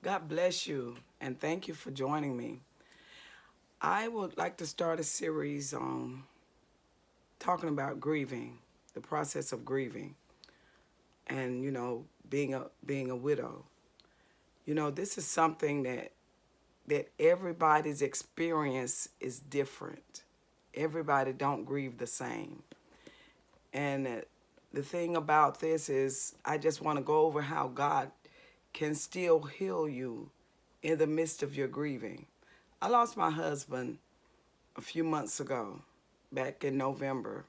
God bless you, and thank you for joining me. I would like to start a series on talking about grieving, the process of grieving, and being a widow. This is something that everybody's experience is different. Everybody don't grieve the same, and the thing about this is, I just want to go over how God can still heal you in the midst of your grieving. I lost my husband a few months ago. Back in November,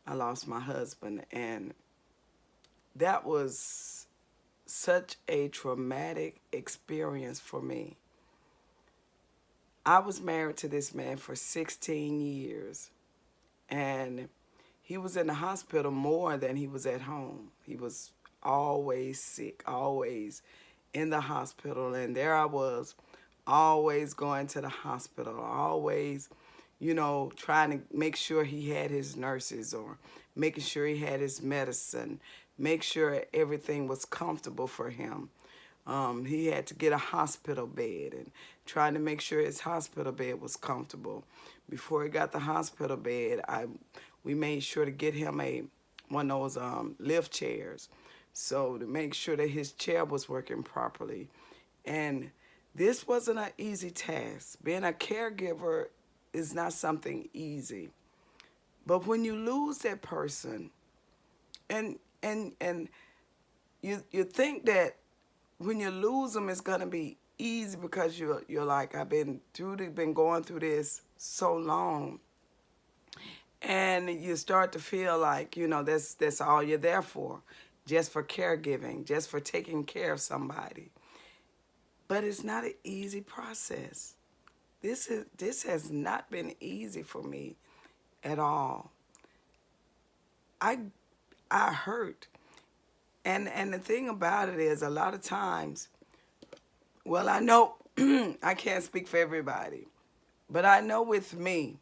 I lost my husband, and that was such a traumatic experience for me. I was married to this man for 16 years, and he was in the hospital more than he was at home. He was always sick, always in the hospital, and there I was, always going to the hospital, always, trying to make sure he had his nurses, or making sure he had his medicine, make sure everything was comfortable for him. He had to get a hospital bed, and trying to make sure his hospital bed was comfortable. Before he got the hospital bed, we made sure to get him one of those lift chairs, so to make sure that his chair was working properly. And this wasn't an easy task. Being a caregiver is not something easy. But when you lose that person, and you think that when you lose them, it's gonna be easy because you're like, been going through this so long, and you start to feel like that's all you're there for, just for caregiving, just for taking care of somebody. But it's not an easy process. This has not been easy for me at all. I I hurt. And the thing about it is, a lot of times, well, I know I can't speak for everybody, but I know with me,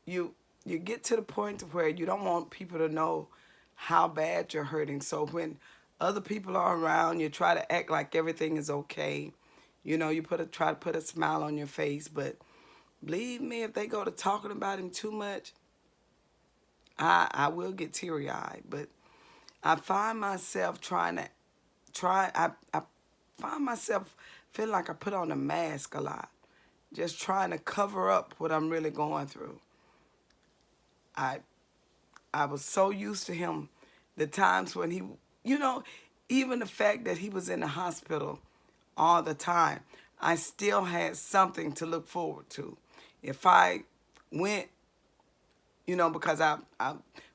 you you get to the point where you don't want people to know how bad you're hurting. So when other people are around, you try to act like everything is okay. You try to put a smile on your face, but believe me, if they go to talking about him too much, I will get teary eyed. But I find myself I find myself feeling like I put on a mask a lot, just trying to cover up what I'm really going through. I I was so used to him, the times when you know, even the fact that he was in the hospital all the time, I still had something to look forward to. If I went, because I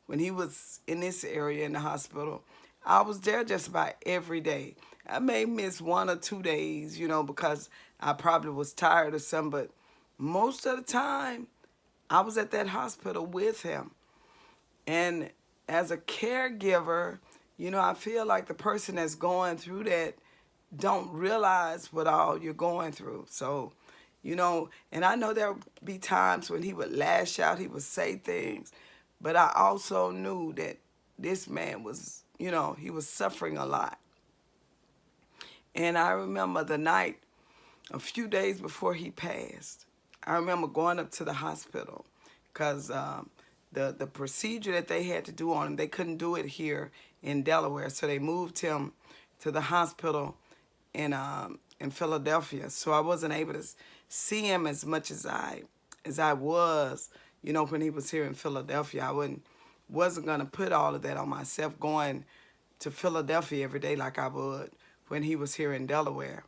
when he was in this area in the hospital, I was there just about every day. I may miss 1 or 2 days, because I probably was tired or something, but most of the time I was at that hospital with him. And as a caregiver, I feel like the person that's going through that don't realize what all you're going through. So, and I know there would be times when he would lash out, he would say things, but I also knew that this man was, he was suffering a lot. And I remember the night, a few days before he passed, I remember going up to the hospital because the procedure that they had to do on him, they couldn't do it here in Delaware, so they moved him to the hospital in Philadelphia. So I wasn't able to see him as much as I was, when he was here in Philadelphia. I wasn't gonna put all of that on myself going to Philadelphia every day like I would when he was here in Delaware.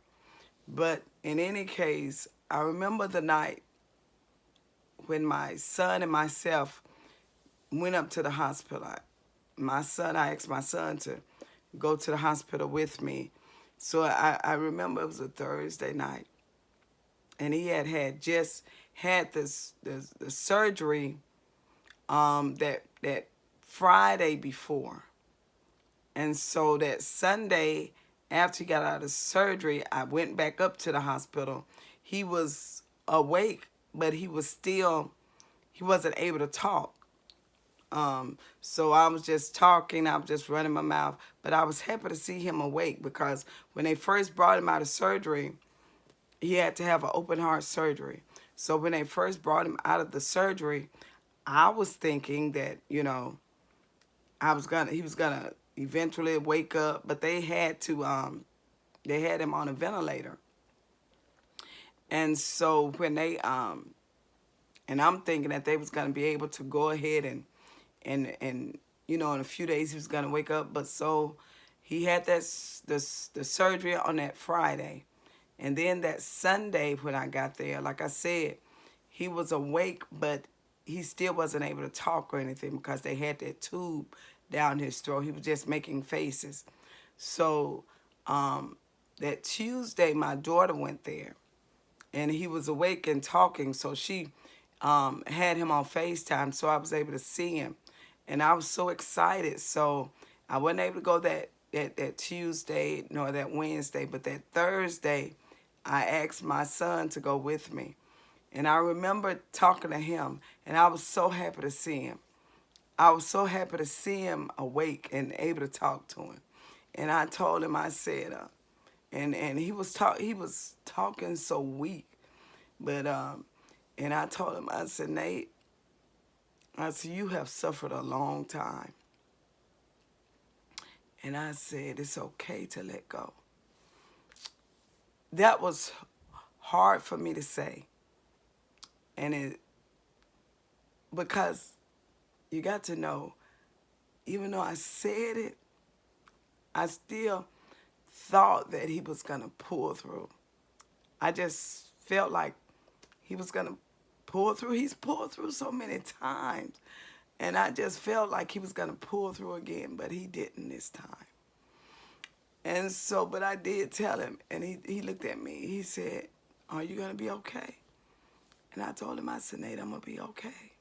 But in any case, I remember the night when my son and myself went up to the hospital. I asked my son to go to the hospital with me. So I remember it was a Thursday night, and he had just had the surgery that Friday before. And so that Sunday, after he got out of surgery, I went back up to the hospital. He was awake, but he wasn't able to talk. So I was just talking, I was just running my mouth, But I was happy to see him awake because when they first brought him out of surgery, he had to have an open heart surgery. So when they first brought him out of the surgery, I was thinking that, he was gonna eventually wake up, but they had him on a ventilator. And so when and I'm thinking that they was gonna be able to go ahead and in a few days he was gonna wake up. But so he had the surgery on that Friday, and then that Sunday when I got there, like I said, he was awake, but he still wasn't able to talk or anything because they had that tube down his throat. He was just making faces. So that Tuesday, my daughter went there, and he was awake and talking. So she had him on FaceTime, so I was able to see him, and I was so excited. So I wasn't able to go that Tuesday nor that Wednesday, but that Thursday, I asked my son to go with me, and I remember talking to him, and I was so happy to see him. I was so happy to see him awake and able to talk to him. And I told him, I said, and he was talking so weak, but and I told him, I said, Nate, I said, you have suffered a long time, and I said, it's okay to let go. That was hard for me to say, and because you got to know, even though I said it, I still thought that he was going to pull through. I just felt like he was going to pull through. He's pulled through so many times. And I just felt like he was going to pull through again, but he didn't this time. And so, but I did tell him, and he looked at me. He said, are you going to be okay? And I told him, I said, Nate, I'm going to be okay.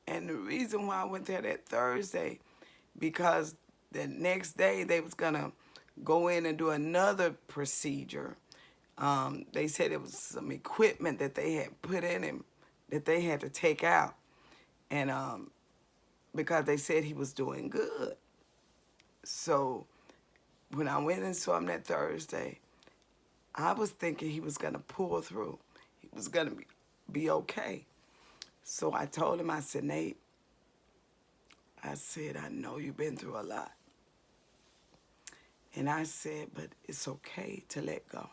And the reason why I went there that Thursday, because the next day they was going to go in and do another procedure. They said it was some equipment that they had put in him that they had to take out. And because they said he was doing good. So when I went and saw him that Thursday, I was thinking he was going to pull through. He was going to be okay. So I told him, I said, Nate, I said, I know you've been through a lot. And I said, but it's okay to let go.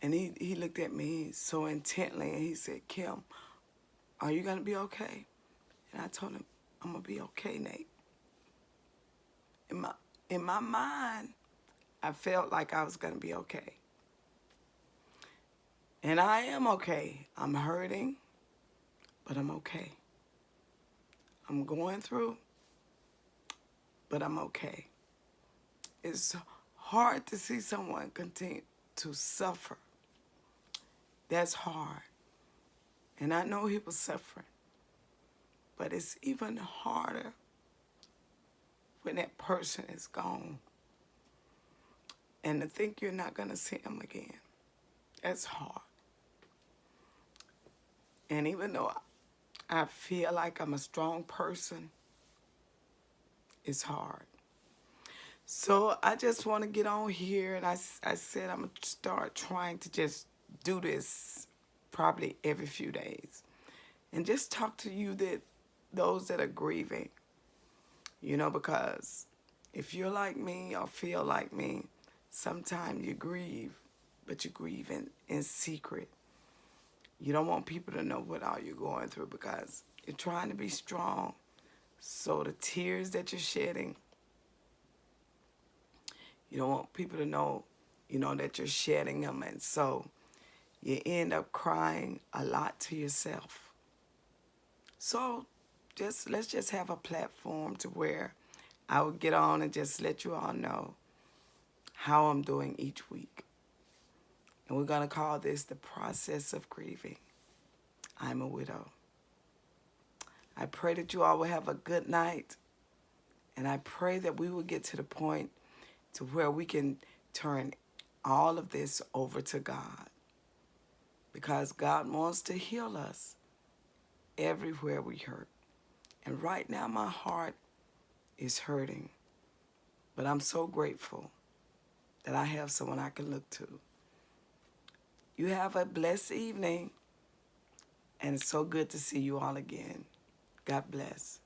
And he looked at me so intently, and he said, Kim, are you going to be okay? And I told him, I'm going to be okay, Nate. In my mind, I felt like I was going to be okay. And I am okay. I'm hurting, but I'm okay. I'm going through, but I'm okay. It's hard to see someone continue to suffer. That's hard. And I know he was suffering. But it's even harder when that person is gone. And to think you're not going to see him again. That's hard. And even though I feel like I'm a strong person, it's hard. So I just want to get on here, and I said I'm going to start trying to just do this probably every few days. And just talk to you, those that are grieving. Because if you're like me or feel like me, sometimes you grieve, but you grieve in secret. You don't want people to know what all you're going through because you're trying to be strong. So the tears that you're shedding, you don't want people to know, that you're shedding them. And so you end up crying a lot to yourself. So let's just have a platform to where I would get on and just let you all know how I'm doing each week. And we're going to call this the process of grieving. I'm a widow. I pray that you all will have a good night. And I pray that we will get to the point to where we can turn all of this over to God. Because God wants to heal us everywhere we hurt. And right now my heart is hurting. But I'm so grateful that I have someone I can look to. You have a blessed evening. And it's so good to see you all again. God bless.